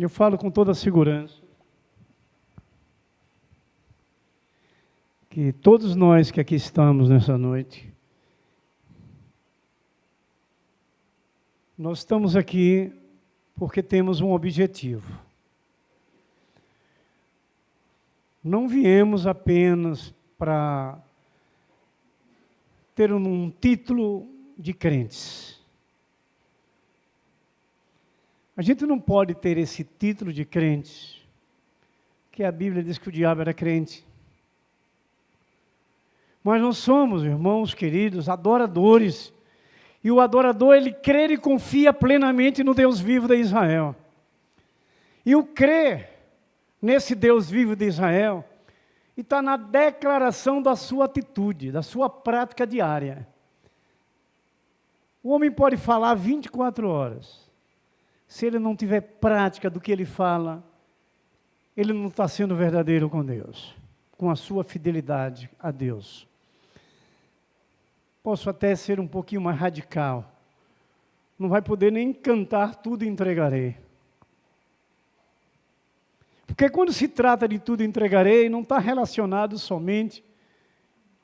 Eu falo com toda a segurança que todos nós que aqui estamos nessa noite, nós estamos aqui porque temos um objetivo. Não viemos apenas para ter um título de crentes. A gente não pode ter esse título de crente, que a Bíblia diz que o diabo era crente. Mas nós somos, irmãos queridos, adoradores. E o adorador, ele crê e confia plenamente no Deus vivo de Israel. E o crer nesse Deus vivo de Israel está na declaração da sua atitude, da sua prática diária. O homem pode falar 24 horas. Se ele não tiver prática do que ele fala, ele não está sendo verdadeiro com Deus, com a sua fidelidade a Deus. Posso até ser um pouquinho mais radical. Não vai poder nem cantar tudo entregarei. Porque quando se trata de tudo entregarei, não está relacionado somente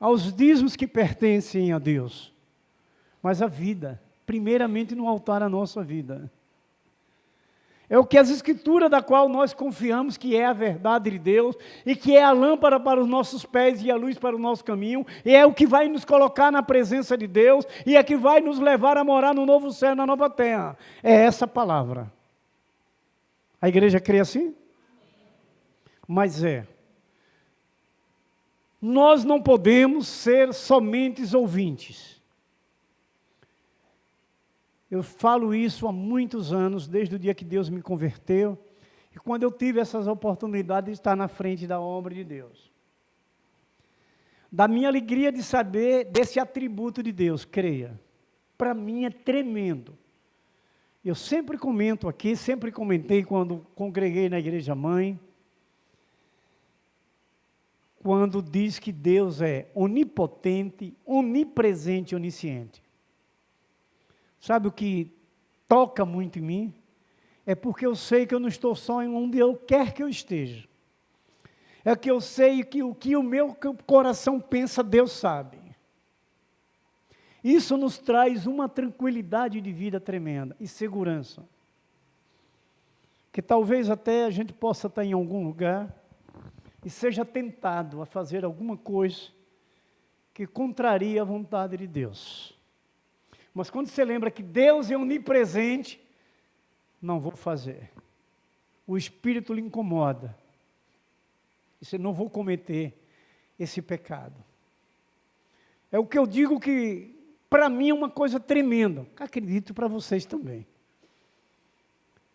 aos dízimos que pertencem a Deus, mas à vida, primeiramente no altar a nossa vida. É o que as Escrituras da qual nós confiamos que é a verdade de Deus e que é a lâmpada para os nossos pés e a luz para o nosso caminho, e é o que vai nos colocar na presença de Deus e é que vai nos levar a morar no novo céu, na nova terra. É essa palavra. A igreja crê assim? Mas nós não podemos ser somente ouvintes. Eu falo isso há muitos anos, desde o dia que Deus me converteu, e quando eu tive essas oportunidades de estar na frente da obra de Deus. Da minha alegria de saber desse atributo de Deus, creia, para mim é tremendo. Eu sempre comento aqui, sempre comentei quando congreguei na igreja mãe, quando diz que Deus é onipotente, onipresente e onisciente. Sabe o que toca muito em mim? É porque eu sei que eu não estou só em onde eu quer que eu esteja. É que eu sei que o que o meu coração pensa, Deus sabe. Isso nos traz uma tranquilidade de vida tremenda e segurança. Que talvez até a gente possa estar em algum lugar e seja tentado a fazer alguma coisa que contraria a vontade de Deus. Mas quando você lembra que Deus é onipresente, não vou fazer. O Espírito lhe incomoda. E você não vou cometer esse pecado. É o que eu digo que, para mim, é uma coisa tremenda. Acredito para vocês também.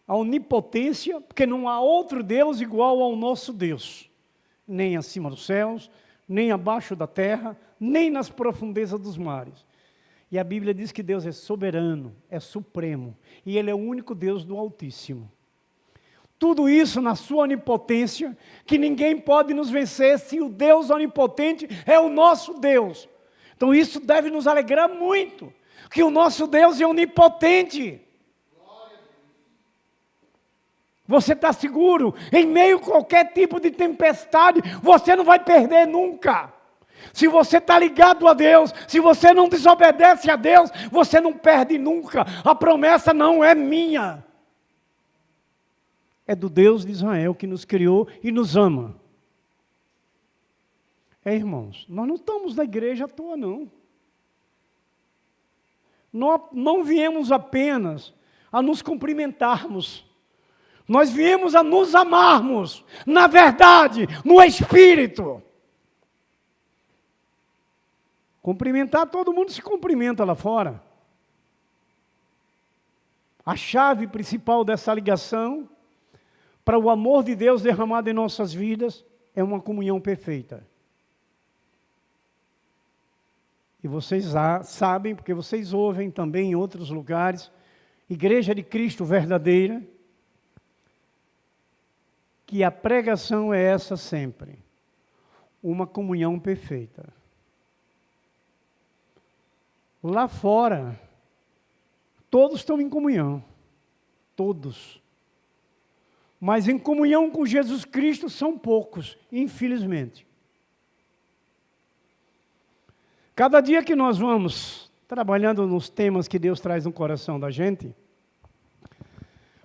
A onipotência, porque não há outro Deus igual ao nosso Deus. Nem acima dos céus, nem abaixo da terra, nem nas profundezas dos mares. E a Bíblia diz que Deus é soberano, é supremo, e Ele é o único Deus do Altíssimo. Tudo isso na sua onipotência, que ninguém pode nos vencer se o Deus onipotente é o nosso Deus. Então isso deve nos alegrar muito, que o nosso Deus é onipotente. Você está seguro, em meio a qualquer tipo de tempestade, você não vai perder nunca. Se você está ligado a Deus, se você não desobedece a Deus, você não perde nunca. A promessa não é minha. É do Deus de Israel que nos criou e nos ama. Irmãos, nós não estamos na igreja à toa, não. Nós não viemos apenas a nos cumprimentarmos. Nós viemos a nos amarmos, na verdade, no Espírito. Cumprimentar, todo mundo se cumprimenta lá fora. A chave principal dessa ligação, para o amor de Deus derramado em nossas vidas, é uma comunhão perfeita. E vocês sabem, porque vocês ouvem também em outros lugares, Igreja de Cristo verdadeira, que a pregação é essa sempre, uma comunhão perfeita. Lá fora, todos estão em comunhão. Todos. mas em comunhão com Jesus Cristo são poucos, infelizmente. Cada dia que nós vamos trabalhando nos temas que Deus traz no coração da gente,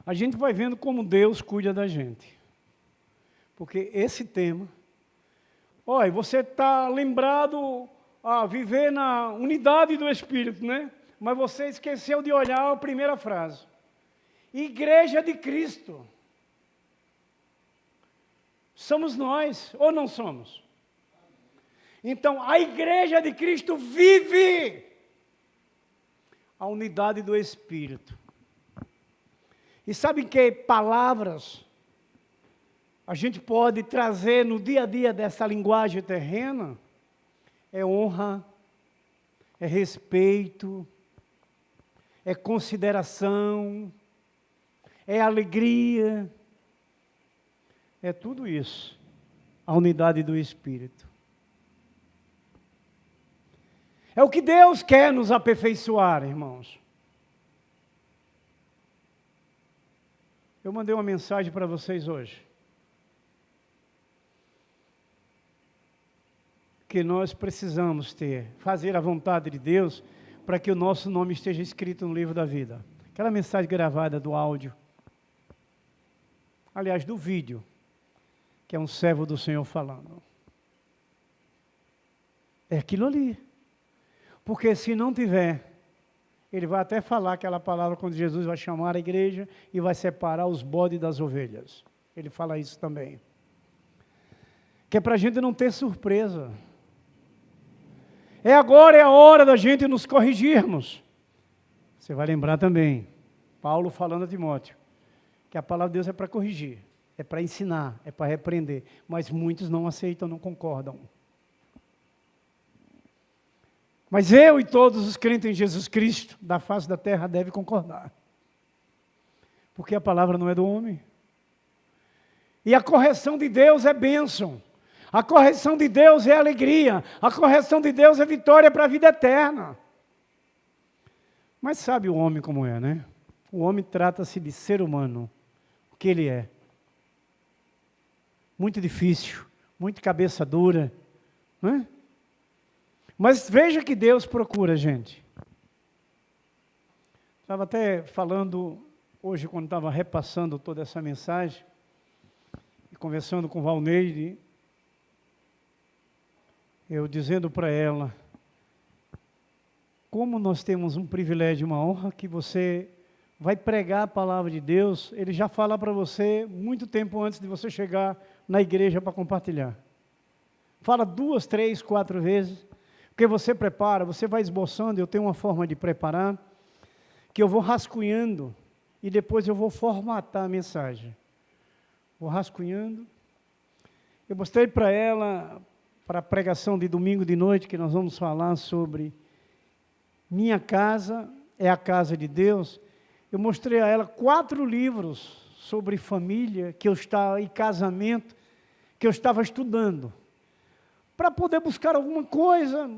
a gente vai vendo como Deus cuida da gente. Porque esse tema, olha, você está lembrado a viver na unidade do Espírito, né? Mas você esqueceu de olhar a primeira frase. Igreja de Cristo. Somos nós, ou não somos? Então, a igreja de Cristo vive a unidade do Espírito. E sabe que palavras a gente pode trazer no dia a dia dessa linguagem terrena? É honra, é respeito, é consideração, é alegria, é tudo isso, a unidade do Espírito. É o que Deus quer nos aperfeiçoar, irmãos. Eu mandei uma mensagem para vocês hoje. Que nós precisamos fazer a vontade de Deus para que o nosso nome esteja escrito no livro da vida. Aquela mensagem gravada do áudio, aliás, do vídeo, que é um servo do Senhor falando. É aquilo ali. Porque se não tiver, ele vai até falar aquela palavra quando Jesus vai chamar a igreja e vai separar os bodes das ovelhas. Ele fala isso também. Que é para a gente não ter surpresa. Agora é a hora da gente nos corrigirmos. Você vai lembrar também, Paulo falando a Timóteo, que a palavra de Deus é para corrigir, é para ensinar, é para repreender, mas muitos não aceitam, não concordam. Mas eu e todos os crentes em Jesus Cristo, da face da terra, devem concordar. Porque a palavra não é do homem. E a correção de Deus é bênção. A correção de Deus é alegria. A correção de Deus é vitória para a vida eterna. Mas sabe o homem como é, né? O homem trata-se de ser humano, o que ele é. Muito difícil, muito cabeça dura, não é? Mas veja que Deus procura a gente. Estava até falando hoje, quando estava repassando toda essa mensagem, e conversando com Valneide, eu dizendo para ela, como nós temos um privilégio, uma honra, que você vai pregar a palavra de Deus, ele já fala para você muito tempo antes de você chegar na igreja para compartilhar. Fala 2, 3, 4 vezes, porque você prepara, você vai esboçando, eu tenho uma forma de preparar, que eu vou rascunhando, e depois eu vou formatar a mensagem. Vou rascunhando. Eu mostrei para ela, para a pregação de domingo de noite, que nós vamos falar sobre minha casa é a casa de Deus. Eu mostrei a ela 4 livros sobre família, que eu estava, e casamento, que eu estava estudando, para poder buscar alguma coisa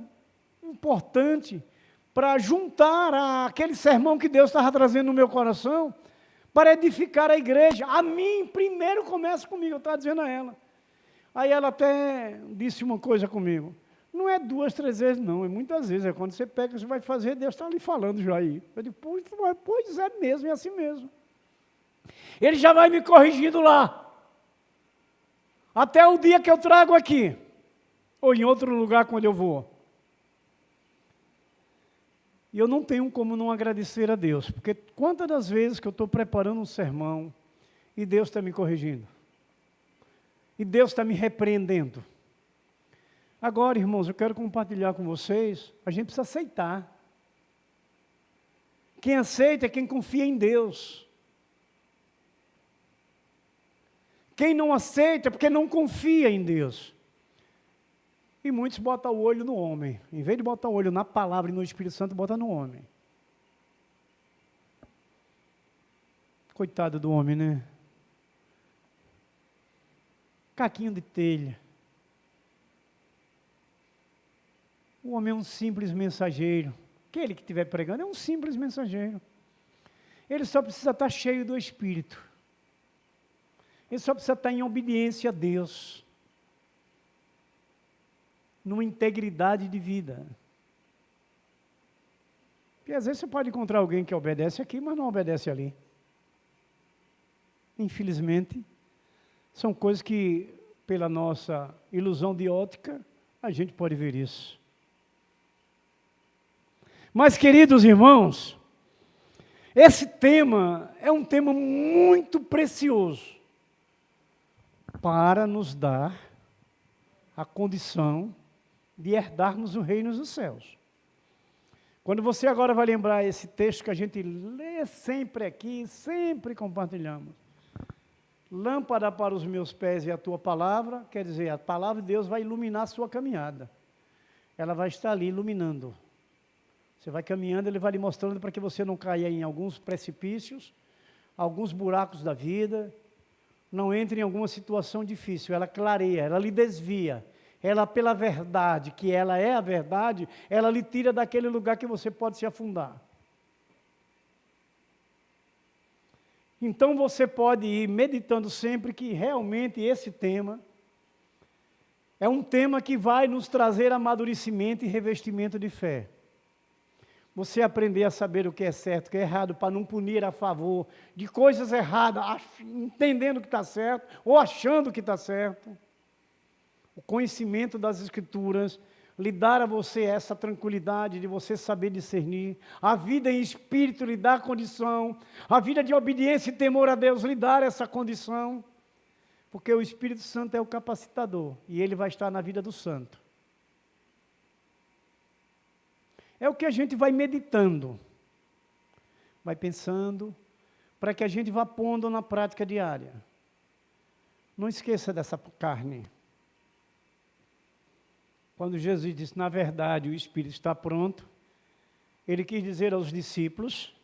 importante, para juntar aquele sermão que Deus estava trazendo no meu coração, para edificar a igreja. A mim, primeiro começa comigo, eu estava dizendo a ela. Aí ela até disse uma coisa comigo, não é 2, 3 vezes não, é muitas vezes, é quando você pega, você vai fazer, Deus está ali falando já aí. Eu digo, pois é mesmo, é assim mesmo. Ele já vai me corrigindo lá, até o dia que eu trago aqui, ou em outro lugar quando eu vou. E eu não tenho como não agradecer a Deus, porque quantas das vezes que eu estou preparando um sermão, e Deus está me corrigindo, e Deus está me repreendendo. Agora, irmãos, eu quero compartilhar com vocês, a gente precisa aceitar. Quem aceita é quem confia em Deus. Quem não aceita é porque não confia em Deus. E muitos botam o olho no homem. Em vez de botar o olho na palavra e no Espírito Santo, botam no homem. Coitado do homem, né? Caquinho de telha. O homem é um simples mensageiro. Aquele que estiver pregando é um simples mensageiro. Ele só precisa estar cheio do Espírito. Ele só precisa estar em obediência a Deus, numa integridade de vida. Porque às vezes você pode encontrar alguém que obedece aqui, mas não obedece ali. Infelizmente, são coisas que, pela nossa ilusão de ótica, a gente pode ver isso. Mas, queridos irmãos, esse tema é um tema muito precioso para nos dar a condição de herdarmos o reino dos céus. Quando você agora vai lembrar esse texto que a gente lê sempre aqui, sempre compartilhamos. Lâmpada para os meus pés e a tua palavra, quer dizer, a palavra de Deus vai iluminar a sua caminhada. Ela vai estar ali iluminando. Você vai caminhando, ele vai lhe mostrando para que você não caia em alguns precipícios, alguns buracos da vida, não entre em alguma situação difícil. Ela clareia, ela lhe desvia. Ela, pela verdade, que ela é a verdade, ela lhe tira daquele lugar que você pode se afundar. Então você pode ir meditando sempre que realmente esse tema é um tema que vai nos trazer amadurecimento e revestimento de fé. Você aprender a saber o que é certo, o que é errado, para não punir a favor de coisas erradas, entendendo que está certo, ou achando que está certo. O conhecimento das Escrituras lhe dar a você essa tranquilidade de você saber discernir. A vida em espírito lhe dá condição. A vida de obediência e temor a Deus lhe dá essa condição. Porque o Espírito Santo é o capacitador e ele vai estar na vida do santo. É o que a gente vai meditando, vai pensando, para que a gente vá pondo na prática diária. Não esqueça dessa carne. Quando Jesus disse, na verdade, o Espírito está pronto, ele quis dizer aos discípulos,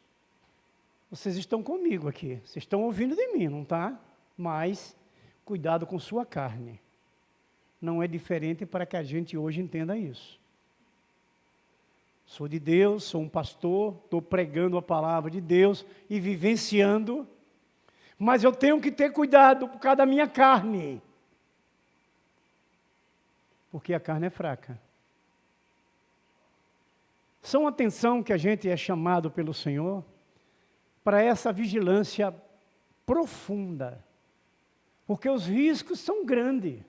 vocês estão comigo aqui, vocês estão ouvindo de mim, não está? Mas, cuidado com sua carne. Não é diferente para que a gente hoje entenda isso. Sou de Deus, sou um pastor, estou pregando a palavra de Deus e vivenciando, mas eu tenho que ter cuidado por causa da minha carne. Porque a carne é fraca. São atenção que a gente é chamado pelo Senhor para essa vigilância profunda, porque os riscos são grandes.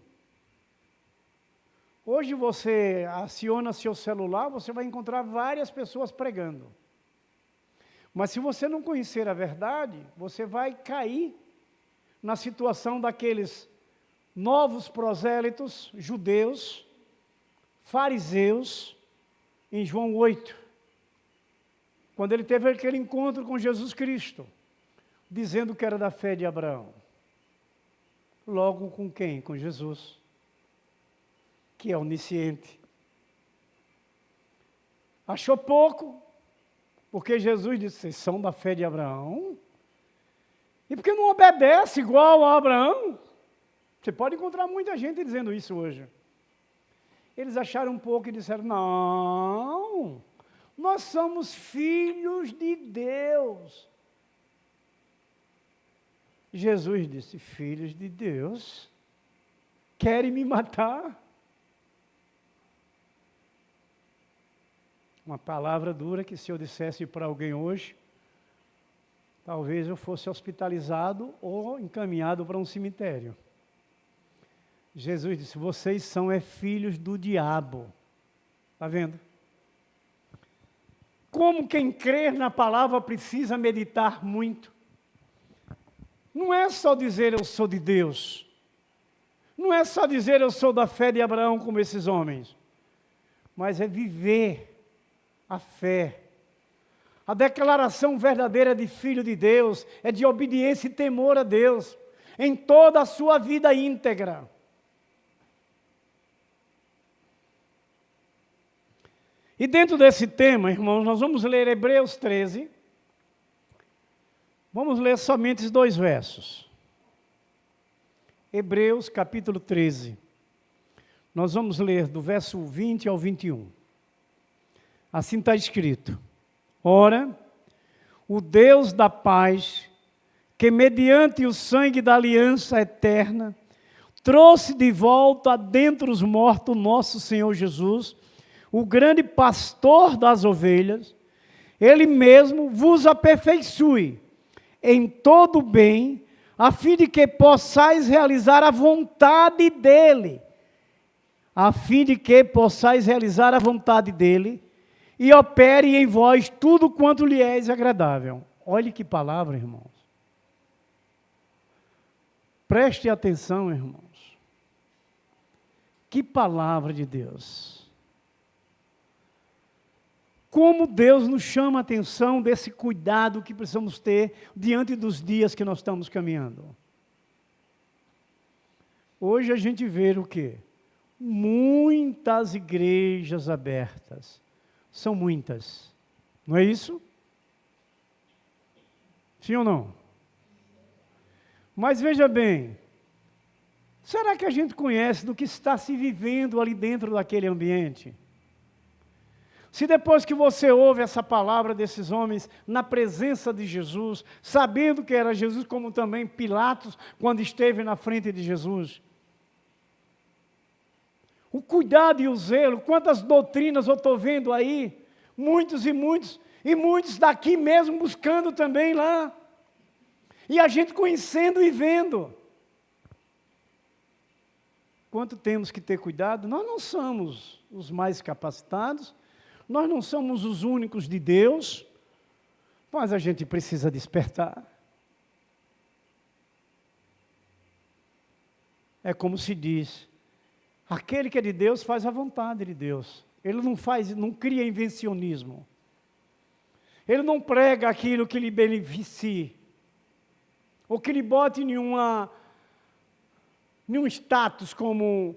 Hoje você aciona seu celular, você vai encontrar várias pessoas pregando. Mas se você não conhecer a verdade, você vai cair na situação daqueles novos prosélitos judeus, fariseus, em João 8, quando ele teve aquele encontro com Jesus Cristo, dizendo que era da fé de Abraão. Logo com quem? Com Jesus, que é onisciente. Achou pouco, porque Jesus disse, vocês são da fé de Abraão? E porque não obedece igual a Abraão? Você pode encontrar muita gente dizendo isso hoje. Eles acharam um pouco e disseram, não, nós somos filhos de Deus. Jesus disse, filhos de Deus, querem me matar? Uma palavra dura que se eu dissesse para alguém hoje, talvez eu fosse hospitalizado ou encaminhado para um cemitério. Jesus disse, vocês são filhos do diabo. Está vendo? Como quem crer na palavra precisa meditar muito. Não é só dizer eu sou de Deus. Não é só dizer eu sou da fé de Abraão como esses homens. Mas é viver a fé. A declaração verdadeira de filho de Deus é de obediência e temor a Deus em toda a sua vida íntegra. E dentro desse tema, irmãos, nós vamos ler Hebreus 13. Vamos ler somente os 2 versos. Hebreus capítulo 13. Nós vamos ler do verso 20 ao 21. Assim está escrito. Ora, o Deus da paz que mediante o sangue da aliança eterna, trouxe de volta dentre os mortos nosso Senhor Jesus, o grande pastor das ovelhas, Ele mesmo vos aperfeiçoe em todo bem, a fim de que possais realizar a vontade dEle, a fim de que possais realizar a vontade dEle, e opere em vós tudo quanto lhe é agradável. Olhe que palavra, irmãos. Preste atenção, irmãos. Que palavra de Deus. Como Deus nos chama a atenção desse cuidado que precisamos ter diante dos dias que nós estamos caminhando. Hoje a gente vê o quê? Muitas igrejas abertas. São muitas. Não é isso? Sim ou não? Mas veja bem, será que a gente conhece do que está se vivendo ali dentro daquele ambiente? Se depois que você ouve essa palavra desses homens na presença de Jesus, sabendo que era Jesus, como também Pilatos, quando esteve na frente de Jesus, o cuidado e o zelo, quantas doutrinas eu estou vendo aí, muitos e muitos daqui mesmo buscando também lá, e a gente conhecendo e vendo. Quanto temos que ter cuidado? Nós não somos os mais capacitados, nós não somos os únicos de Deus, mas a gente precisa despertar. É como se diz, aquele que é de Deus faz a vontade de Deus. Ele não cria invencionismo. Ele não prega aquilo que lhe beneficie, ou que lhe bote em nenhum status como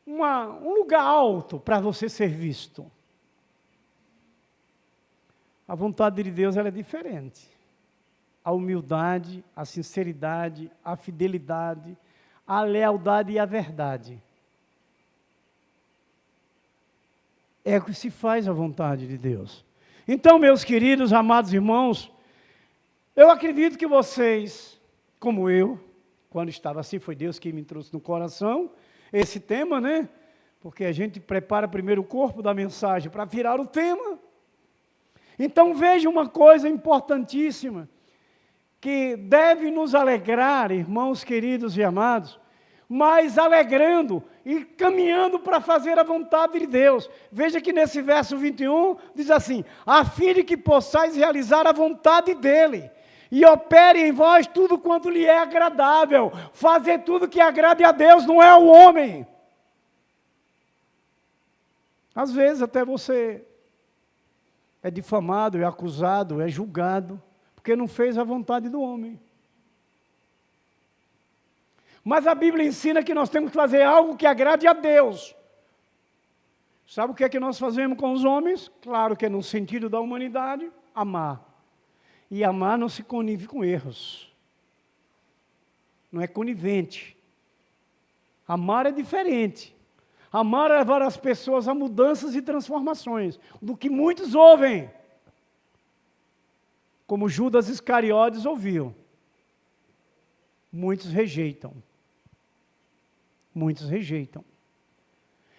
um lugar alto para você ser visto. A vontade de Deus ela é diferente. A humildade, a sinceridade, a fidelidade, a lealdade e a verdade. É o que se faz a vontade de Deus. Então, meus queridos, amados irmãos, eu acredito que vocês, como eu, quando estava assim, foi Deus que me trouxe no coração esse tema, né? Porque a gente prepara primeiro o corpo da mensagem para virar o tema. Então veja uma coisa importantíssima, que deve nos alegrar, irmãos queridos e amados, mas alegrando e caminhando para fazer a vontade de Deus. Veja que nesse verso 21 diz assim, a fim de que possais realizar a vontade dEle, e opere em vós tudo quanto lhe é agradável. Fazer tudo que agrade a Deus, não é ao homem. Às vezes até você é difamado, é acusado, é julgado, porque não fez a vontade do homem. Mas a Bíblia ensina que nós temos que fazer algo que agrade a Deus. Sabe o que é que nós fazemos com os homens? Claro que é no sentido da humanidade, amar. E amar não se connive com erros. Não é conivente. Amar é diferente. Amar é levar as pessoas a mudanças e transformações, do que muitos ouvem. Como Judas Iscariotes ouviu. Muitos rejeitam. Muitos rejeitam.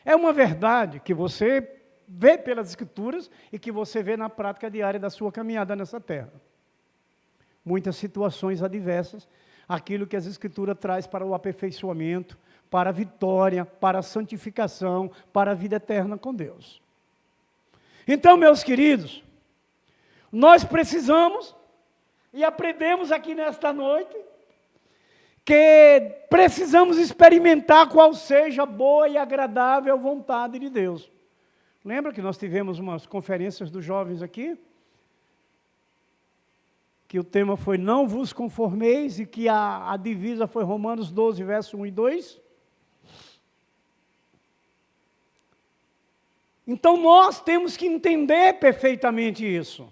É uma verdade que você vê pelas Escrituras e que você vê na prática diária da sua caminhada nessa terra. Muitas situações adversas, aquilo que as Escrituras traz para o aperfeiçoamento, para a vitória, para a santificação, para a vida eterna com Deus. Então, meus queridos, nós precisamos, e aprendemos aqui nesta noite, que precisamos experimentar qual seja a boa e agradável vontade de Deus. Lembra que nós tivemos umas conferências dos jovens aqui? Que o tema foi não vos conformeis, e que a divisa foi Romanos 12, verso 1 e 2. Então nós temos que entender perfeitamente isso.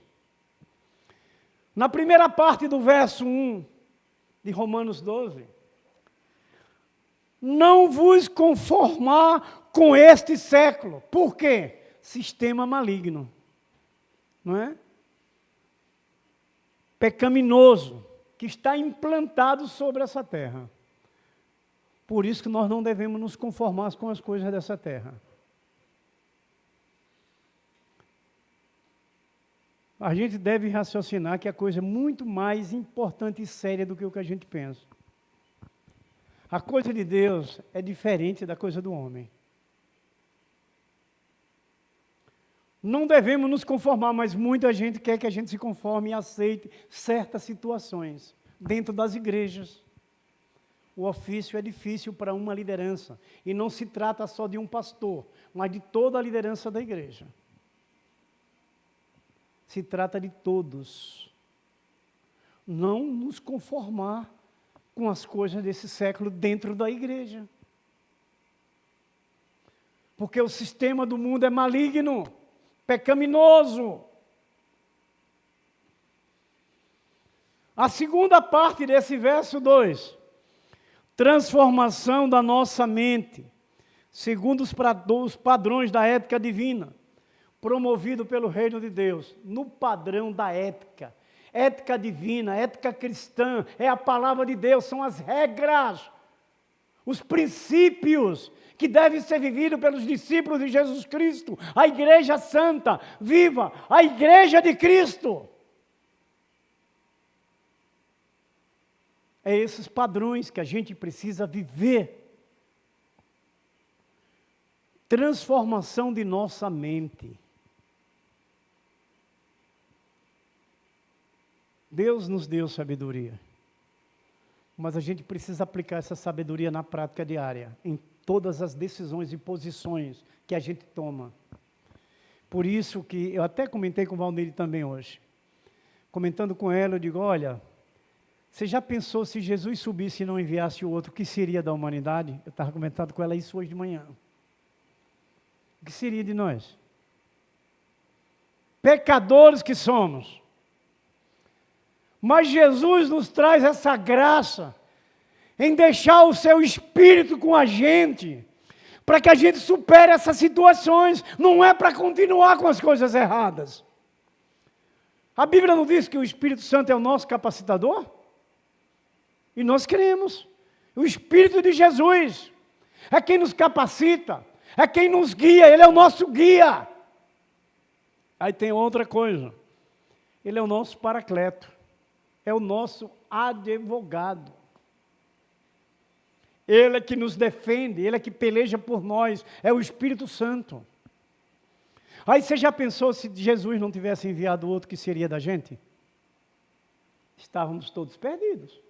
Na primeira parte do verso 1 de Romanos 12, não vos conformar com este século. Por quê? Sistema maligno, não é? Pecaminoso, que está implantado sobre essa terra. Por isso que nós não devemos nos conformar com as coisas dessa terra. A gente deve raciocinar que a coisa é muito mais importante e séria do que o que a gente pensa. A coisa de Deus é diferente da coisa do homem. Não devemos nos conformar, mas muita gente quer que a gente se conforme e aceite certas situações dentro das igrejas. O ofício é difícil para uma liderança, e não se trata só de um pastor, mas de toda a liderança da igreja. Se trata de todos. Não nos conformar com as coisas desse século dentro da igreja. Porque o sistema do mundo é maligno, pecaminoso. A segunda parte desse verso 2, transformação da nossa mente, segundo os padrões da ética divina, promovido pelo reino de Deus, no padrão da ética. Ética divina, ética cristã, é a palavra de Deus, são as regras, os princípios que devem ser vividos pelos discípulos de Jesus Cristo, a igreja santa, viva, a igreja de Cristo. É esses padrões que a gente precisa viver. Transformação de nossa mente. Deus nos deu sabedoria, mas a gente precisa aplicar essa sabedoria na prática diária, em todas as decisões e posições que a gente toma. Por isso que eu até comentei com o Valdir também hoje. Comentando com ela, eu digo, olha, você já pensou se Jesus subisse e não enviasse o outro, o que seria da humanidade? Eu estava comentando com ela isso hoje de manhã. O que seria de nós? Pecadores que somos. Mas Jesus nos traz essa graça em deixar o seu Espírito com a gente, para que a gente supere essas situações, não é para continuar com as coisas erradas. A Bíblia não diz que o Espírito Santo é o nosso capacitador? E nós cremos. O Espírito de Jesus é quem nos capacita, é quem nos guia, Ele é o nosso guia. Aí tem outra coisa, Ele é o nosso paracleto. É o nosso advogado. Ele é que nos defende, Ele é que peleja por nós, é o Espírito Santo. Aí você já pensou se Jesus não tivesse enviado outro, que seria da gente? Estávamos todos perdidos.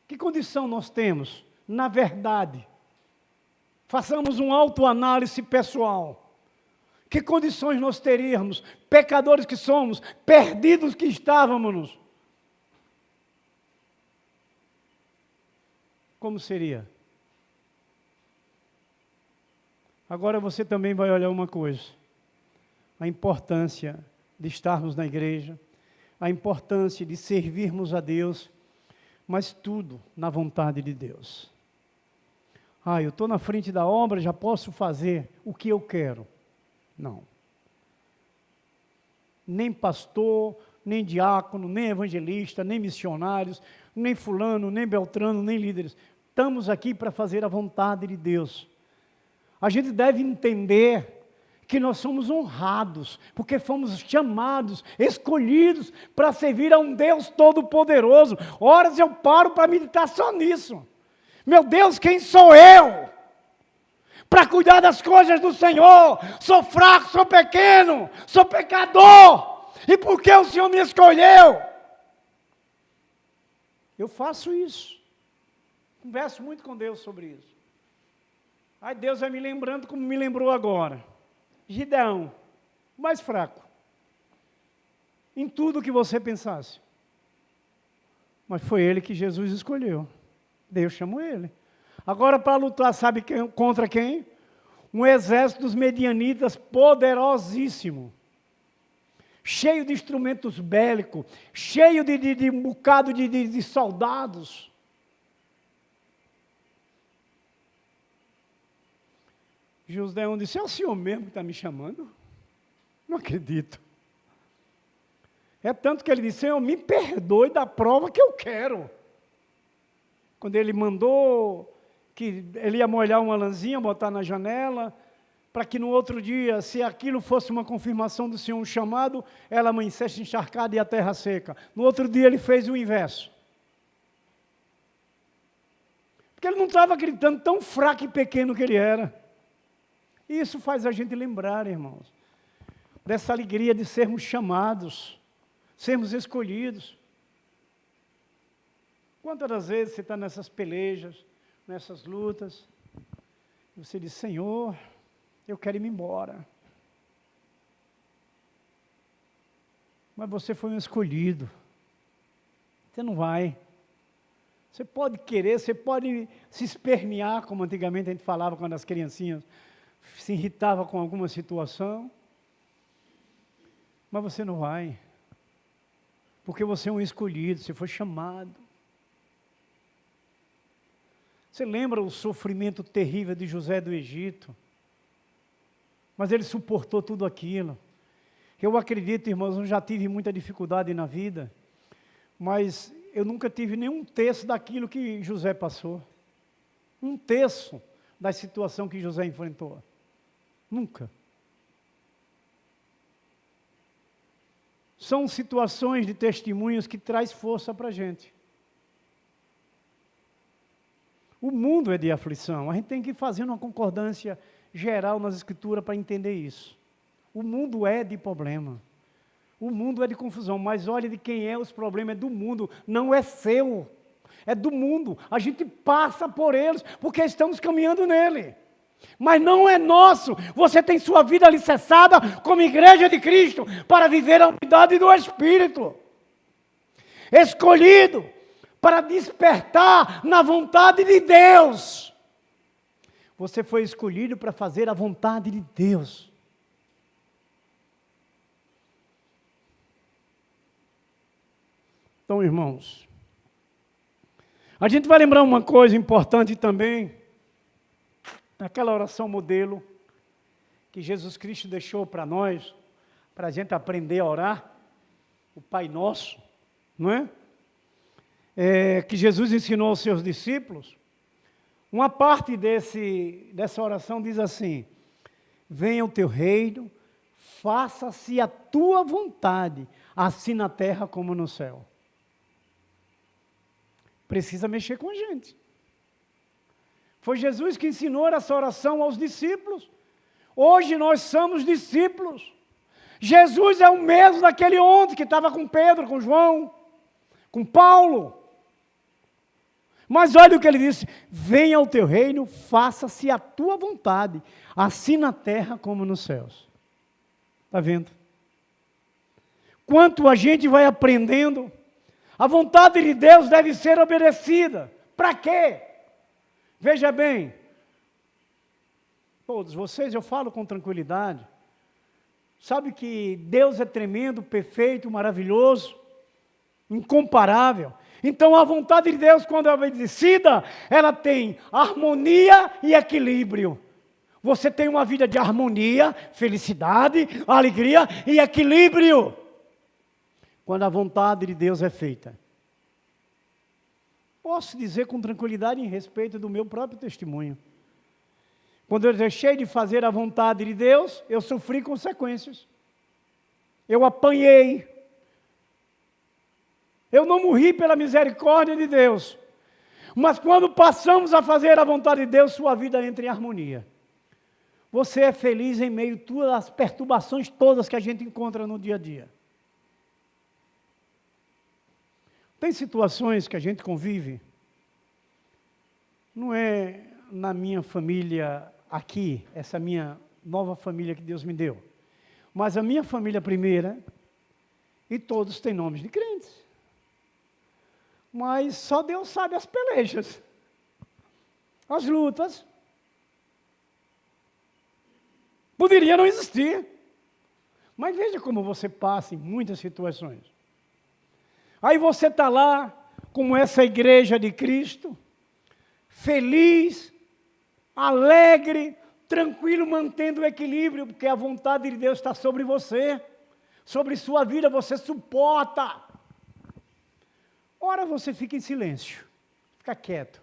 Que condição nós temos? Na verdade, façamos uma autoanálise pessoal. Que condições nós teríamos, pecadores que somos, perdidos que estávamos? Como seria? Agora você também vai olhar uma coisa. A importância de estarmos na igreja, a importância de servirmos a Deus, mas tudo na vontade de Deus. Eu estou na frente da obra, já posso fazer o que eu quero. Não. Nem pastor, nem diácono, nem evangelista, nem missionários, nem fulano, nem beltrano, nem líderes. Estamos aqui para fazer a vontade de Deus. A gente deve entender que nós somos honrados, porque fomos chamados, escolhidos para servir a um Deus todo-poderoso. Horas eu paro para meditar só nisso. Meu Deus, quem sou eu para cuidar das coisas do Senhor? Sou fraco, sou pequeno, sou pecador. E por que o Senhor me escolheu? Eu faço isso. Converso muito com Deus sobre isso. Aí Deus vai me lembrando como me lembrou agora. Gideão, mais fraco. Em tudo que você pensasse. Mas foi ele que Jesus escolheu. Deus chamou ele. Agora para lutar, sabe contra quem? Um exército dos medianitas poderosíssimo. Cheio de instrumentos bélicos, cheio de um bocado de soldados. Gideão disse, é o Senhor mesmo que está me chamando? Não acredito. É tanto que ele disse, Senhor, me perdoe da prova que eu quero. Quando ele mandou que ele ia molhar uma lãzinha, botar na janela, para que no outro dia, se aquilo fosse uma confirmação do Senhor, um chamado, ela amanhecesse encharcada e a terra seca. No outro dia ele fez o inverso. Porque ele não estava acreditando tão fraco e pequeno que ele era. E isso faz a gente lembrar, irmãos, dessa alegria de sermos chamados, sermos escolhidos. Quantas das vezes você está nessas pelejas, nessas lutas, e você diz, Senhor, eu quero ir embora. Mas você foi um escolhido. Você não vai. Você pode querer, você pode se espernear, como antigamente a gente falava quando as criancinhas se irritavam com alguma situação. Mas você não vai. Porque você é um escolhido, você foi chamado. Você lembra o sofrimento terrível de José do Egito? Mas ele suportou tudo aquilo. Eu acredito, irmãos, eu já tive muita dificuldade na vida, mas eu nunca tive nenhum terço daquilo que José passou. Um terço da situação que José enfrentou. Nunca. São situações de testemunhos que traz força para a gente. O mundo é de aflição. A gente tem que fazer uma concordância geral nas escrituras para entender isso. O mundo é de problema. O mundo é de confusão. Mas olha de quem é os problemas. É do mundo. Não é seu. É do mundo. A gente passa por eles porque estamos caminhando nele. Mas não é nosso. Você tem sua vida alicerçada como igreja de Cristo para viver a unidade do Espírito. Escolhido para despertar na vontade de Deus. Você foi escolhido para fazer a vontade de Deus. Então, irmãos, a gente vai lembrar uma coisa importante também, naquela oração modelo que Jesus Cristo deixou para nós, para a gente aprender a orar, o Pai Nosso, não é? Que Jesus ensinou aos seus discípulos. Uma parte dessa oração diz assim, venha o teu reino, faça-se a tua vontade, assim na terra como no céu. Precisa mexer com a gente. Foi Jesus que ensinou essa oração aos discípulos. Hoje nós somos discípulos. Jesus é o mesmo daquele ontem que estava com Pedro, com João, com Paulo. Mas olha o que ele disse, venha ao teu reino, faça-se a tua vontade, assim na terra como nos céus. Está vendo? Quanto a gente vai aprendendo, a vontade de Deus deve ser obedecida. Para quê? Veja bem, todos vocês, eu falo com tranquilidade, sabe que Deus é tremendo, perfeito, maravilhoso, incomparável. Então a vontade de Deus, quando é obedecida, ela tem harmonia e equilíbrio. Você tem uma vida de harmonia, felicidade, alegria e equilíbrio. Quando a vontade de Deus é feita. Posso dizer com tranquilidade em respeito do meu próprio testemunho. Quando eu deixei de fazer a vontade de Deus, eu sofri consequências. Eu apanhei. Eu não morri pela misericórdia de Deus. Mas quando passamos a fazer a vontade de Deus, sua vida entra em harmonia. Você é feliz em meio a todas as perturbações todas que a gente encontra no dia a dia. Tem situações que a gente convive, não é na minha família aqui, essa minha nova família que Deus me deu, mas a minha família primeira, e todos têm nomes de crentes. Mas só Deus sabe as pelejas, as lutas. Poderia não existir, mas veja como você passa em muitas situações. Aí você está lá, como essa igreja de Cristo, feliz, alegre, tranquilo, mantendo o equilíbrio, porque a vontade de Deus está sobre você. sobre sua vida, você suporta. Ora você fica em silêncio, fica quieto.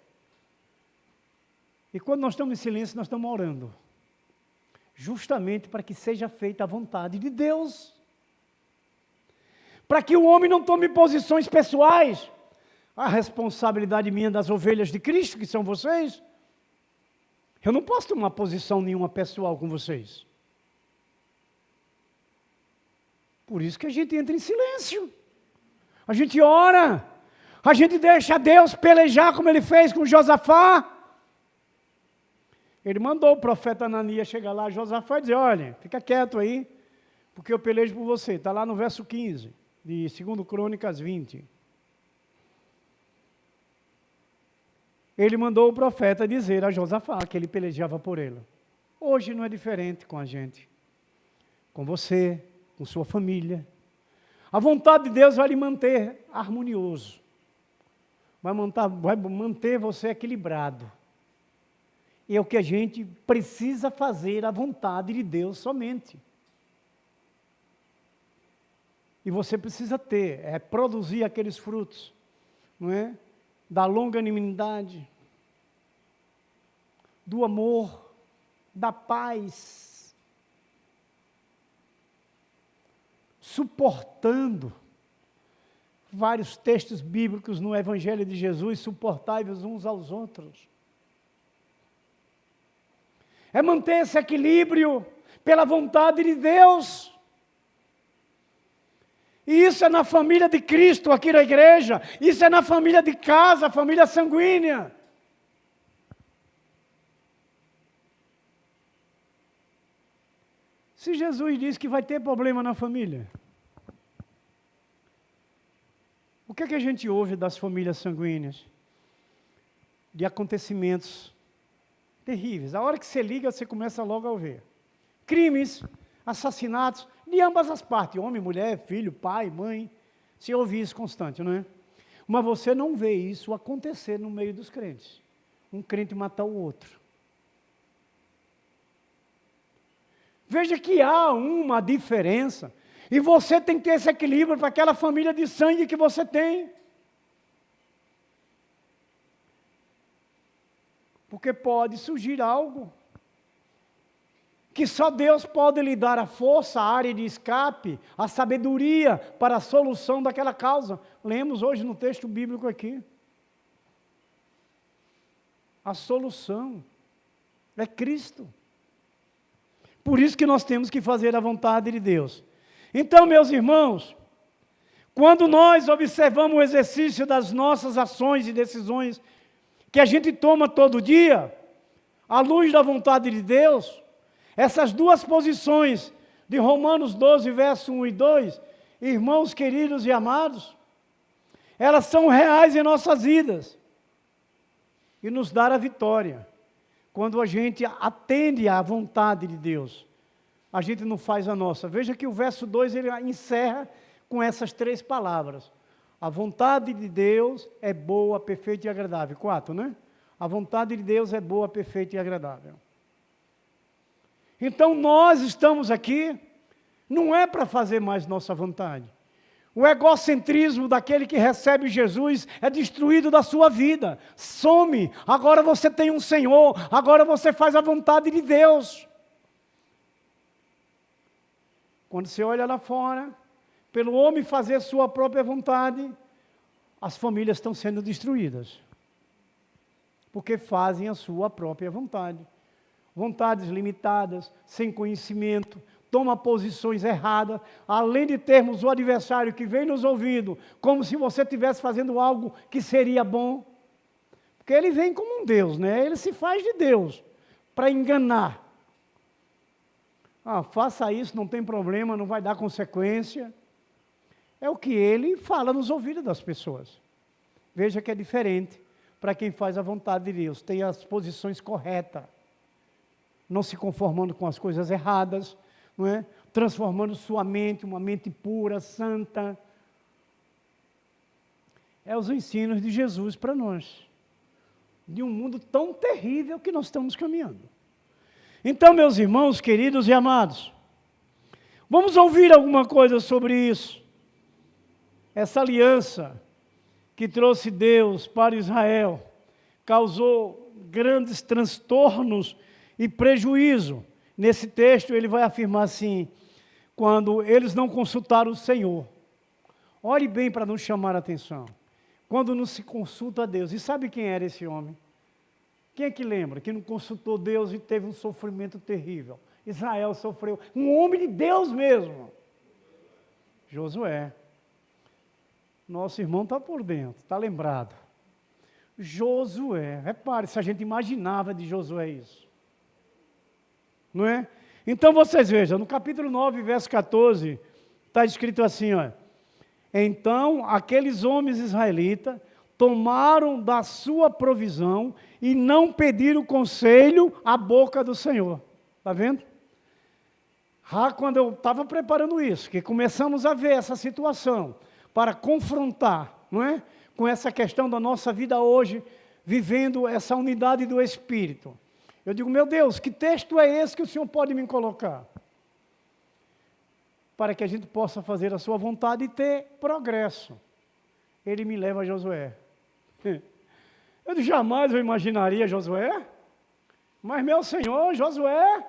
E quando nós estamos em silêncio, nós estamos orando. Justamente para que seja feita a vontade de Deus. Para que o homem não tome posições pessoais. A responsabilidade minha das ovelhas de Cristo, que são vocês. Eu não posso tomar posição nenhuma pessoal com vocês. Por isso que a gente entra em silêncio. A gente ora. A gente deixa Deus pelejar como Ele fez com Josafá. Ele mandou o profeta Ananias chegar lá, Josafá, e dizer, olha, fica quieto aí, porque eu pelejo por você. Está lá no verso 15, de 2 Crônicas 20. Ele mandou o profeta dizer a Josafá que ele pelejava por ele. Hoje não é diferente com a gente, com você, com sua família. A vontade de Deus vai lhe manter harmonioso, vai manter você equilibrado. E é o que a gente precisa fazer, a vontade de Deus somente. E você precisa produzir aqueles frutos, não é? Da longanimidade, do amor, da paz, suportando. Vários textos bíblicos no Evangelho de Jesus, suportai-vos uns aos outros. É manter esse equilíbrio pela vontade de Deus. E isso é na família de Cristo, aqui na igreja. Isso é na família de casa, família sanguínea. Se Jesus diz que vai ter problema na família, o que é que a gente ouve das famílias sanguíneas? De acontecimentos terríveis. A hora que você liga, você começa logo a ouvir. Crimes, assassinatos, de ambas as partes. Homem, mulher, filho, pai, mãe. Você ouve isso constante, não é? Mas você não vê isso acontecer no meio dos crentes. Um crente matar o outro. Veja que há uma diferença. E você tem que ter esse equilíbrio para aquela família de sangue que você tem. Porque pode surgir algo que só Deus pode lhe dar a força, a área de escape, a sabedoria para a solução daquela causa. Lemos hoje no texto bíblico aqui. A solução é Cristo. Por isso que nós temos que fazer a vontade de Deus. Então, meus irmãos, quando nós observamos o exercício das nossas ações e decisões que a gente toma todo dia, à luz da vontade de Deus, essas duas posições de Romanos 12, verso 1 e 2, irmãos queridos e amados, elas são reais em nossas vidas e nos dão a vitória. Quando a gente atende à vontade de Deus, a gente não faz a nossa. Veja que o verso 2 ele encerra com essas 3 palavras. A vontade de Deus é boa, perfeita e agradável. 4, né? A vontade de Deus é boa, perfeita e agradável. Então nós estamos aqui, não é para fazer mais nossa vontade. O egocentrismo daquele que recebe Jesus é destruído da sua vida. Some, agora você tem um Senhor, agora você faz a vontade de Deus. Quando você olha lá fora, pelo homem fazer sua própria vontade, as famílias estão sendo destruídas. Porque fazem a sua própria vontade. Vontades limitadas, sem conhecimento, toma posições erradas, além de termos o adversário que vem nos ouvindo, como se você estivesse fazendo algo que seria bom. Porque ele vem como um Deus, né? Ele se faz de Deus, para enganar. Faça isso, não tem problema, não vai dar consequência. É o que ele fala nos ouvidos das pessoas. Veja que é diferente para quem faz a vontade de Deus. Tem as posições corretas. Não se conformando com as coisas erradas, não é? Transformando sua mente, uma mente pura, santa. É os ensinos de Jesus para nós. De um mundo tão terrível que nós estamos caminhando. Então, meus irmãos, queridos e amados, Vamos ouvir alguma coisa sobre isso. Essa aliança que trouxe Deus para Israel causou grandes transtornos e prejuízo. Nesse texto ele vai afirmar assim, quando eles não consultaram o Senhor. Olhe bem para não chamar a atenção. Quando não se consulta a Deus. E sabe quem era esse homem? Quem é que lembra que não consultou Deus e teve um sofrimento terrível? Israel sofreu. Um homem de Deus mesmo. Josué. Nosso irmão está por dentro, está lembrado. Josué. Repare, se a gente imaginava de Josué isso. Não é? Então vocês vejam, no capítulo 9, verso 14, está escrito assim, ó. Então aqueles homens israelitas tomaram da sua provisão e não pediram conselho à boca do Senhor. Está vendo? Quando eu estava preparando isso, que começamos a ver essa situação, para confrontar, não é? Com essa questão da nossa vida hoje, vivendo essa unidade do Espírito. Eu digo, meu Deus, que texto é esse que o Senhor pode me colocar? Para que a gente possa fazer a sua vontade e ter progresso. Ele me leva a Josué. Eu jamais eu imaginaria Josué, mas meu Senhor, Josué,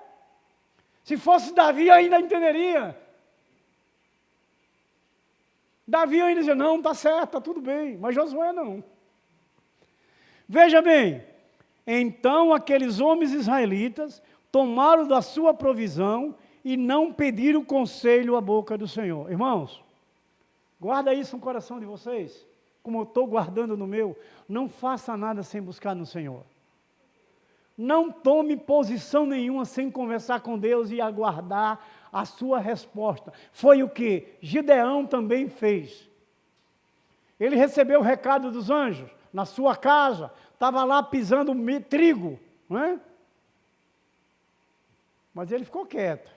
se fosse Davi ainda entenderia. Davi ainda dizia, não, está certo, está tudo bem, mas Josué não. Veja bem, então aqueles homens israelitas tomaram da sua provisão e não pediram conselho à boca do Senhor. Irmãos, guarda isso no coração de vocês, como eu estou guardando no meu, não faça nada sem buscar no Senhor. Não tome posição nenhuma sem conversar com Deus e aguardar a sua resposta. Foi o que Gideão também fez. Ele recebeu o recado dos anjos, na sua casa, estava lá pisando trigo, não é? Mas ele ficou quieto.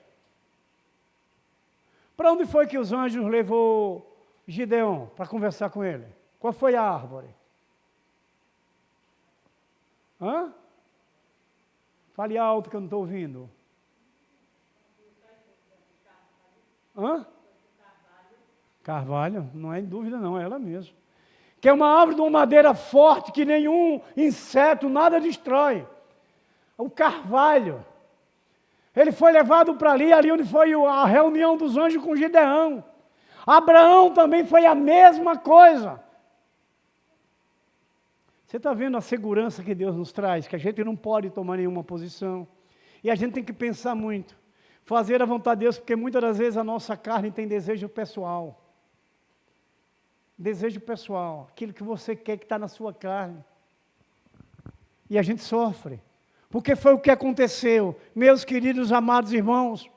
Para onde foi que os anjos levou Gideão para conversar com ele? Qual foi a árvore? Hã? Fale alto que eu não estou ouvindo. Hã? Carvalho, não é em dúvida não, é ela mesmo. Que é uma árvore de uma madeira forte que nenhum inseto, nada destrói. O carvalho. Ele foi levado para ali onde foi a reunião dos anjos com Gideão. Abraão também foi a mesma coisa. Você está vendo a segurança que Deus nos traz, que a gente não pode tomar nenhuma posição. E a gente tem que pensar muito. Fazer a vontade de Deus, porque muitas das vezes a nossa carne tem desejo pessoal. Desejo pessoal, aquilo que você quer que está na sua carne. E a gente sofre. Porque foi o que aconteceu, meus queridos amados irmãos.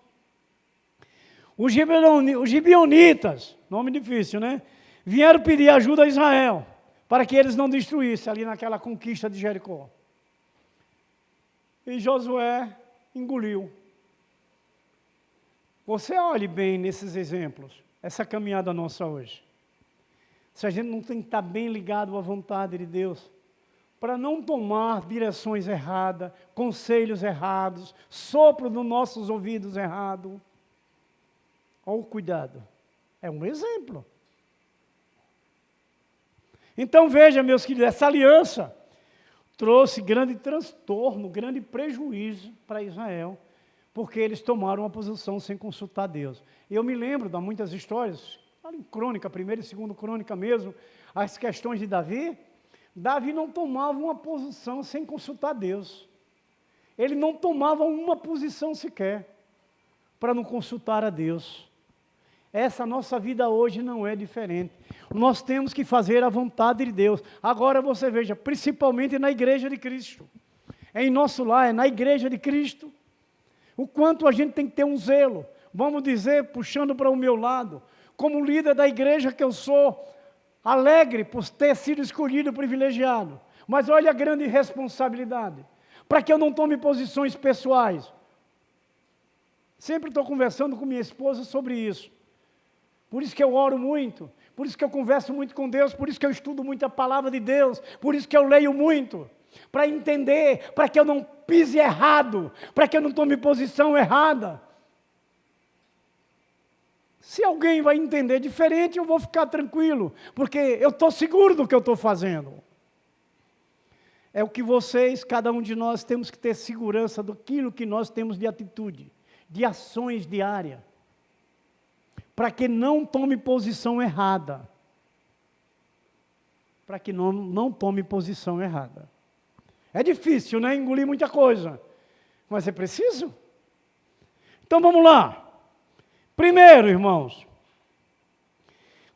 Os gibeonitas, nome difícil, né? Vieram pedir ajuda a Israel, para que eles não destruíssem ali naquela conquista de Jericó. E Josué engoliu. Você olhe bem nesses exemplos, essa caminhada nossa hoje. Se a gente não tem que estar bem ligado à vontade de Deus, para não tomar direções erradas, conselhos errados, sopro nos nossos ouvidos errado. Olha o cuidado. É um exemplo. Então veja, meus queridos, essa aliança trouxe grande transtorno, grande prejuízo para Israel, porque eles tomaram uma posição sem consultar Deus. E eu me lembro de muitas histórias, em Crônica, 1ª e 2ª Crônica mesmo, as questões de Davi. Davi não tomava uma posição sem consultar Deus. Ele não tomava uma posição sequer para não consultar a Deus. Essa nossa vida hoje não é diferente. Nós temos que fazer a vontade de Deus. Agora você veja, principalmente na igreja de Cristo. É em nosso lar, é na igreja de Cristo. O quanto a gente tem que ter um zelo. Vamos dizer, puxando para o meu lado, como líder da igreja que eu sou, alegre por ter sido escolhido, privilegiado. Mas olha a grande responsabilidade. Para que eu não tome posições pessoais. Sempre estou conversando com minha esposa sobre isso. Por isso que eu oro muito. Por isso que eu converso muito com Deus. Por isso que eu estudo muito a palavra de Deus. Por isso que eu leio muito. Para entender, para que eu não pise errado. Para que eu não tome posição errada. Se alguém vai entender diferente, eu vou ficar tranquilo, porque eu estou seguro do que eu estou fazendo. É o que vocês, cada um de nós, temos que ter segurança daquilo que nós temos de atitude, de ações diárias, para que não tome posição errada. Para que não tome posição errada. É difícil, né? Engolir muita coisa, mas é preciso. Então vamos lá. Primeiro, irmãos,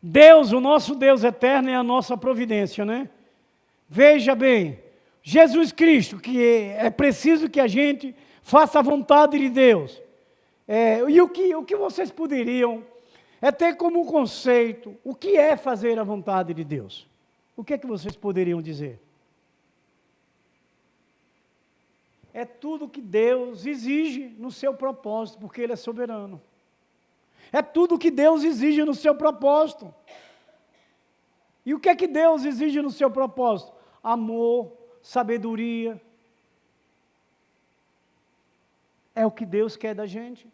Deus, o nosso Deus eterno é a nossa providência, né? Veja bem, Jesus Cristo, que é preciso que a gente faça a vontade de Deus. E o que vocês poderiam ter como conceito, o que é fazer a vontade de Deus? O que é que vocês poderiam dizer? É tudo que Deus exige no seu propósito, porque Ele é soberano. É tudo que Deus exige no seu propósito. E o que é que Deus exige no seu propósito? Amor, sabedoria. É o que Deus quer da gente.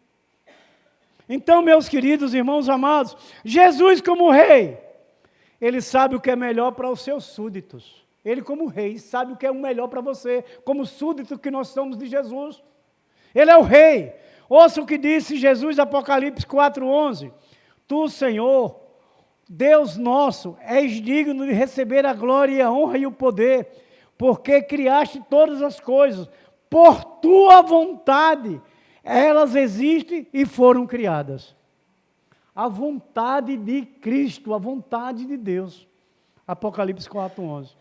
Então, meus queridos irmãos amados, Jesus como rei, Ele sabe o que é melhor para os seus súditos. Ele como rei sabe o que é o melhor para você, como súdito que nós somos de Jesus. Ele é o rei. Ouça o que disse Jesus, Apocalipse 4:11. Tu, Senhor, Deus nosso, és digno de receber a glória e a honra e o poder, porque criaste todas as coisas, por tua vontade, elas existem e foram criadas. A vontade de Cristo, a vontade de Deus. Apocalipse 4:11.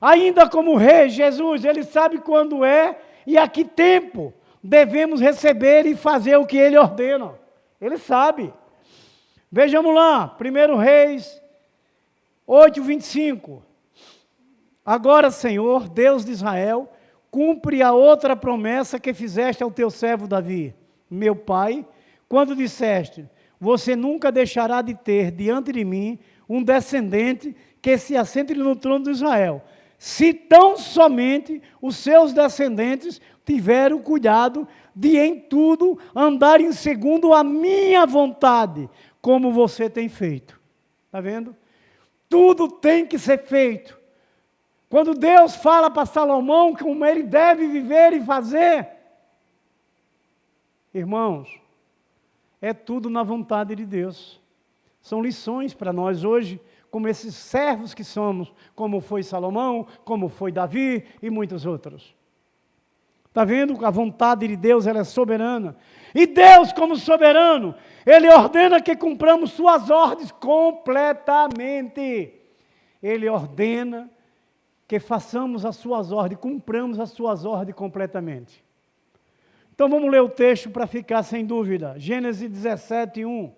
Ainda como rei, Jesus, Ele sabe quando é e a que tempo devemos receber e fazer o que Ele ordena. Ele sabe. Vejamos lá, 1 Reis 8:25. Agora, Senhor, Deus de Israel, cumpre a outra promessa que fizeste ao teu servo Davi, meu pai, quando disseste, você nunca deixará de ter diante de mim um descendente que se assente no trono de Israel, se tão somente os seus descendentes tiveram cuidado de em tudo andarem segundo a minha vontade, como você tem feito. Está vendo? Tudo tem que ser feito. Quando Deus fala para Salomão como ele deve viver e fazer, irmãos, é tudo na vontade de Deus. São lições para nós hoje, como esses servos que somos, como foi Salomão, como foi Davi e muitos outros. Está vendo? A vontade de Deus, ela é soberana. E Deus, como soberano, Ele ordena que cumpramos suas ordens completamente. Ele ordena que façamos as suas ordens, cumpramos as suas ordens completamente. Então vamos ler o texto para ficar sem dúvida. Gênesis 17:1.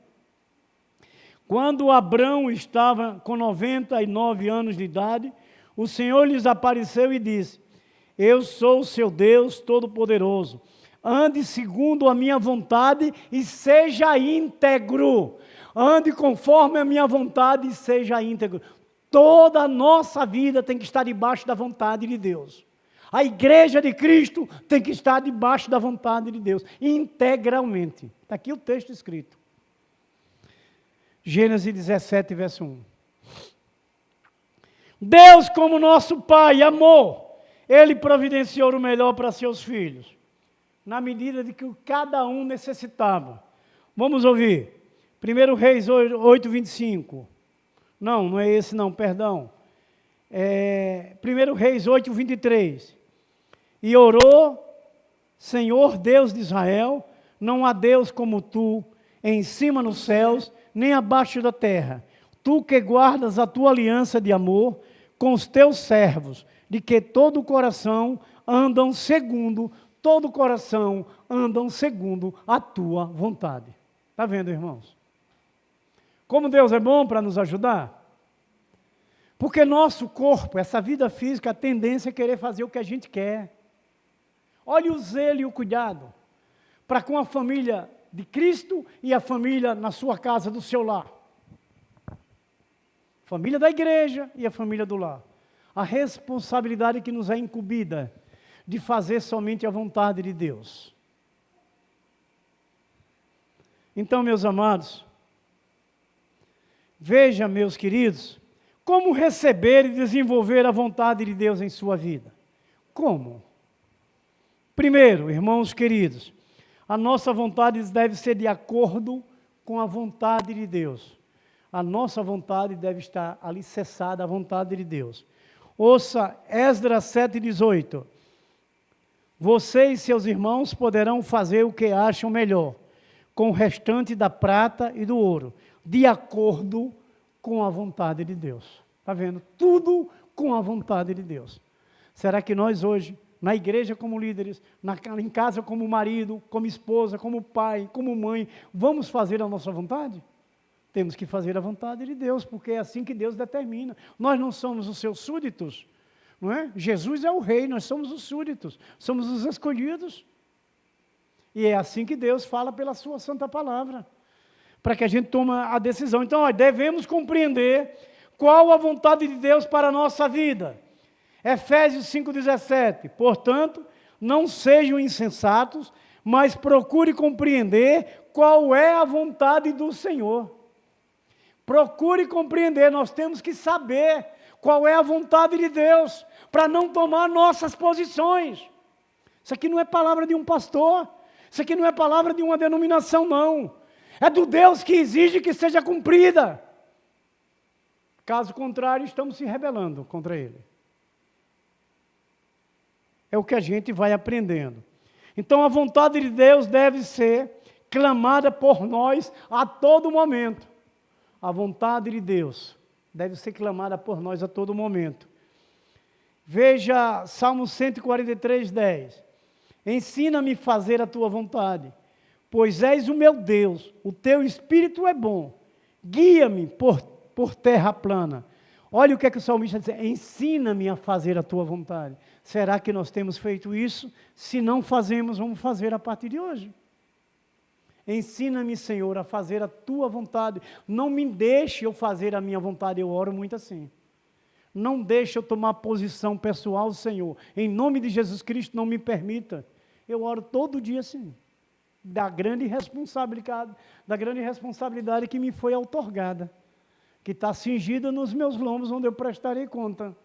Quando Abrão estava com 99 anos de idade, o Senhor lhes apareceu e disse, eu sou o seu Deus Todo-Poderoso, ande segundo a minha vontade e seja íntegro, ande conforme a minha vontade e seja íntegro. Toda a nossa vida tem que estar debaixo da vontade de Deus. A igreja de Cristo tem que estar debaixo da vontade de Deus, integralmente. Está aqui o texto escrito. Gênesis 17, verso 1. Deus, como nosso Pai, amor, Ele providenciou o melhor para seus filhos, na medida de que cada um necessitava. Vamos ouvir. 1 Reis 8:25. Não é esse não, perdão. 1 Reis 8:23. E orou, Senhor Deus de Israel, não há Deus como tu, em cima nos céus, nem abaixo da terra. Tu que guardas a tua aliança de amor com os teus servos, de que todo o coração andam segundo a tua vontade. Está vendo, irmãos? Como Deus é bom para nos ajudar? Porque nosso corpo, essa vida física, a tendência é querer fazer o que a gente quer. Olha o zelo e o cuidado para com a família de Cristo e a família na sua casa, do seu lar. Família da igreja e a família do lar. A responsabilidade que nos é incumbida de fazer somente a vontade de Deus. Então, meus amados, Veja, meus queridos, como receber e desenvolver a vontade de Deus em sua vida. Como? Primeiro, irmãos queridos, a nossa vontade deve ser de acordo com a vontade de Deus. A nossa vontade deve estar alicerçada à vontade de Deus. Ouça Esdras 7,18. Você e seus irmãos poderão fazer o que acham melhor, com o restante da prata e do ouro, de acordo com a vontade de Deus. Está vendo? Tudo com a vontade de Deus. Será que nós hoje, na igreja como líderes, em casa como marido, como esposa, como pai, como mãe, vamos fazer a nossa vontade? Temos que fazer a vontade de Deus, porque é assim que Deus determina. Nós não somos os seus súditos, não é? Jesus é o rei, nós somos os súditos, somos os escolhidos. E é assim que Deus fala pela sua santa palavra, para que a gente tome a decisão. Então, devemos compreender qual a vontade de Deus para a nossa vida. Efésios 5,17. Portanto, não sejam insensatos, mas procure compreender qual é a vontade do Senhor. Procure compreender, nós temos que saber qual é a vontade de Deus, para não tomar nossas posições. Isso aqui não é palavra de um pastor, isso aqui não é palavra de uma denominação, não. É do Deus que exige que seja cumprida. Caso contrário, estamos se rebelando contra Ele. É o que a gente vai aprendendo. Então, a vontade de Deus deve ser clamada por nós a todo momento. A vontade de Deus deve ser clamada por nós a todo momento. Veja Salmo 143, 10. Ensina-me a fazer a tua vontade, pois és o meu Deus, o teu espírito é bom. Guia-me por terra plana. Olha o que é que o salmista diz: ensina-me a fazer a tua vontade. Será que nós temos feito isso? Se não fazemos, vamos fazer a partir de hoje. Ensina-me, Senhor, a fazer a tua vontade. Não me deixe eu fazer a minha vontade. Eu oro muito assim. Não deixe eu tomar posição pessoal, Senhor. Em nome de Jesus Cristo, não me permita. Eu oro todo dia assim. Da grande responsabilidade que me foi outorgada, que está cingida nos meus lombos, onde eu prestarei conta.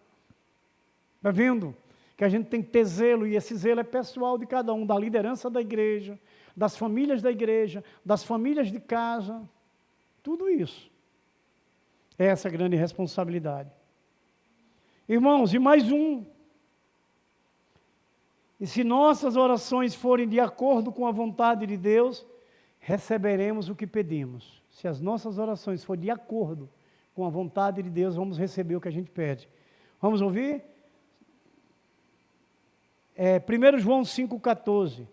Está vendo? Que a gente tem que ter zelo, e esse zelo é pessoal de cada um, da liderança da igreja, das famílias da igreja, das famílias de casa, tudo isso. É essa grande responsabilidade. Irmãos, e mais um. E se nossas orações forem de acordo com a vontade de Deus, receberemos o que pedimos. Se as nossas orações forem de acordo com a vontade de Deus, vamos receber o que a gente pede. Vamos ouvir? 1 João 5,14.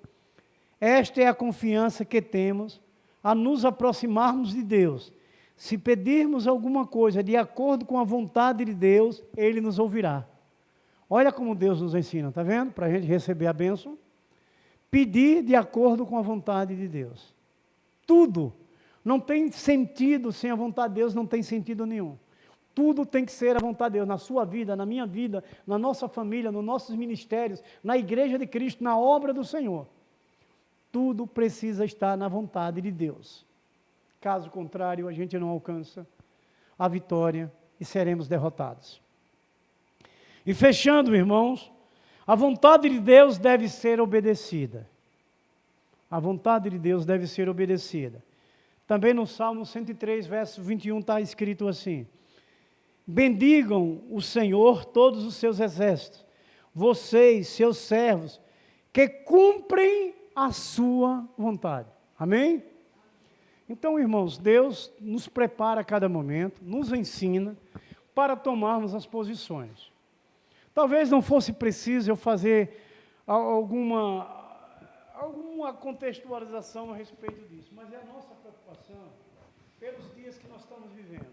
Esta é a confiança que temos a nos aproximarmos de Deus. Se pedirmos alguma coisa de acordo com a vontade de Deus, Ele nos ouvirá. Olha como Deus nos ensina, está vendo? Para a gente receber a bênção. Pedir de acordo com a vontade de Deus. Tudo. Não tem sentido sem a vontade de Deus, não tem sentido nenhum. Tudo tem que ser a vontade de Deus, na sua vida, na minha vida, na nossa família, nos nossos ministérios, na igreja de Cristo, na obra do Senhor. Tudo precisa estar na vontade de Deus. Caso contrário, a gente não alcança a vitória e seremos derrotados. E fechando, irmãos, a vontade de Deus deve ser obedecida. A vontade de Deus deve ser obedecida. Também no Salmo 103, verso 21, está escrito assim: bendigam o Senhor todos os seus exércitos, vocês, seus servos, que cumprem a sua vontade. Amém? Então, irmãos, Deus nos prepara a cada momento, nos ensina para tomarmos as posições. Talvez não fosse preciso eu fazer alguma contextualização a respeito disso, mas é a nossa preocupação pelos dias que nós estamos vivendo.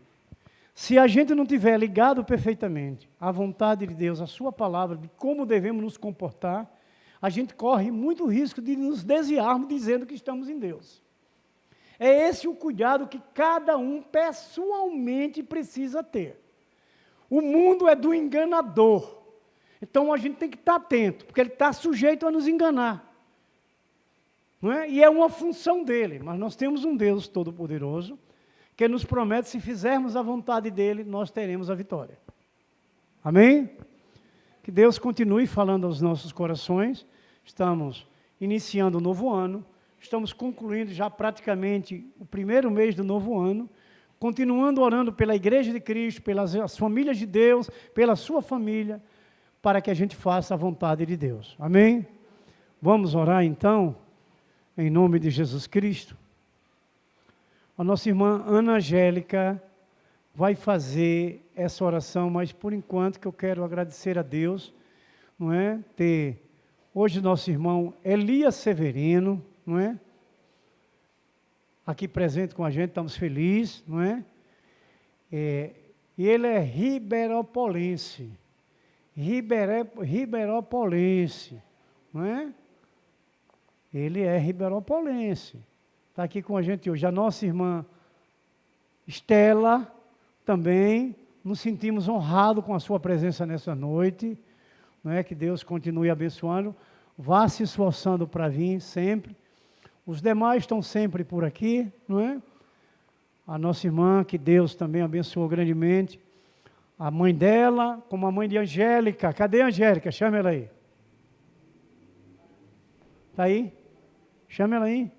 Se a gente não tiver ligado perfeitamente à vontade de Deus, à sua palavra, de como devemos nos comportar, a gente corre muito risco de nos desviarmos dizendo que estamos em Deus. É esse o cuidado que cada um pessoalmente precisa ter. O mundo é do enganador. Então a gente tem que estar atento, porque ele está sujeito a nos enganar. Não é? E é uma função dele, mas nós temos um Deus todo-poderoso, que nos promete, se fizermos a vontade dele, nós teremos a vitória. Amém? Que Deus continue falando aos nossos corações. Estamos iniciando o novo ano, estamos concluindo já praticamente o primeiro mês do novo ano, continuando orando pela Igreja de Cristo, pelas as famílias de Deus, pela sua família, para que a gente faça a vontade de Deus. Amém? Vamos orar então, em nome de Jesus Cristo. A nossa irmã Ana Angélica vai fazer essa oração, mas por enquanto que eu quero agradecer a Deus, não é? Ter hoje nosso irmão Elias Severino, não é? Aqui presente com a gente, estamos felizes, não é? E ele é riberopolense, riberopolense, não é? Ele é riberopolense, está aqui com a gente hoje. A nossa irmã Estela também, nos sentimos honrados com a sua presença nessa noite, não é? Que Deus continue abençoando, vá se esforçando para vir sempre. Os demais estão sempre por aqui, não é? A nossa irmã, que Deus também abençoou grandemente, a mãe dela, como a mãe de Angélica. Cadê a Angélica? Chama ela aí. Está aí? Chama ela aí.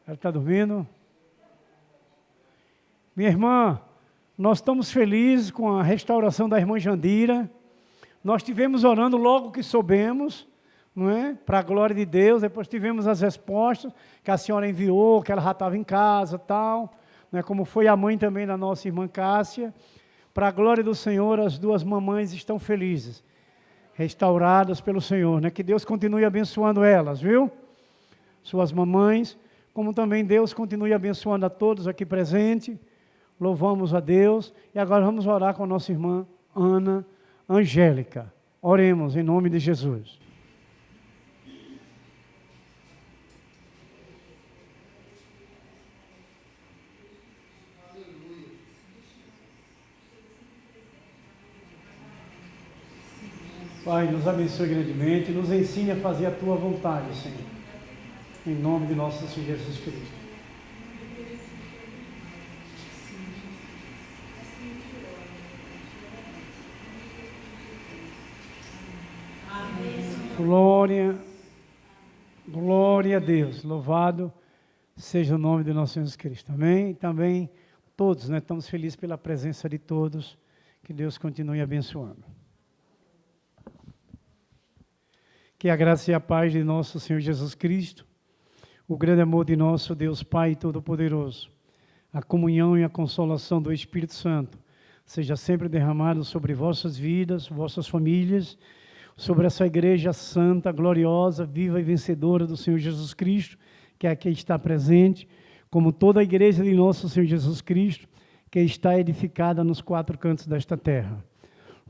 Ela está dormindo? Minha irmã, nós estamos felizes com a restauração da irmã Jandira. Nós estivemos orando logo que soubemos, não é? Para a glória de Deus. Depois tivemos as respostas que a senhora enviou, que ela já estava em casa, tal, né? Como foi a mãe também da nossa irmã Cássia. Para a glória do Senhor, as duas mamães estão felizes, restauradas pelo Senhor, né? Que Deus continue abençoando elas, viu? Suas mamães, como também Deus continue abençoando a todos aqui presentes. Louvamos a Deus. E agora vamos orar com a nossa irmã Ana Angélica. Oremos em nome de Jesus. Pai, nos abençoe grandemente, nos ensine a fazer a Tua vontade, Senhor. Em nome de nosso Senhor Jesus Cristo. Glória, glória a Deus, louvado seja o nome de nosso Senhor Jesus Cristo, amém? E também todos, né, estamos felizes pela presença de todos, que Deus continue abençoando. Que a graça e a paz de nosso Senhor Jesus Cristo, o grande amor de nosso Deus Pai Todo-Poderoso, a comunhão e a consolação do Espírito Santo, seja sempre derramado sobre vossas vidas, vossas famílias, sobre essa igreja santa, gloriosa, viva e vencedora do Senhor Jesus Cristo, que aqui está presente, como toda a igreja de nosso Senhor Jesus Cristo, que está edificada nos quatro cantos desta terra.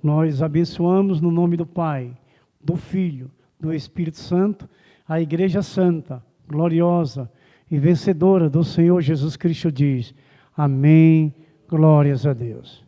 Nós abençoamos no nome do Pai, do Filho, do Espírito Santo, a igreja santa, gloriosa e vencedora do Senhor Jesus Cristo diz, amém, glórias a Deus.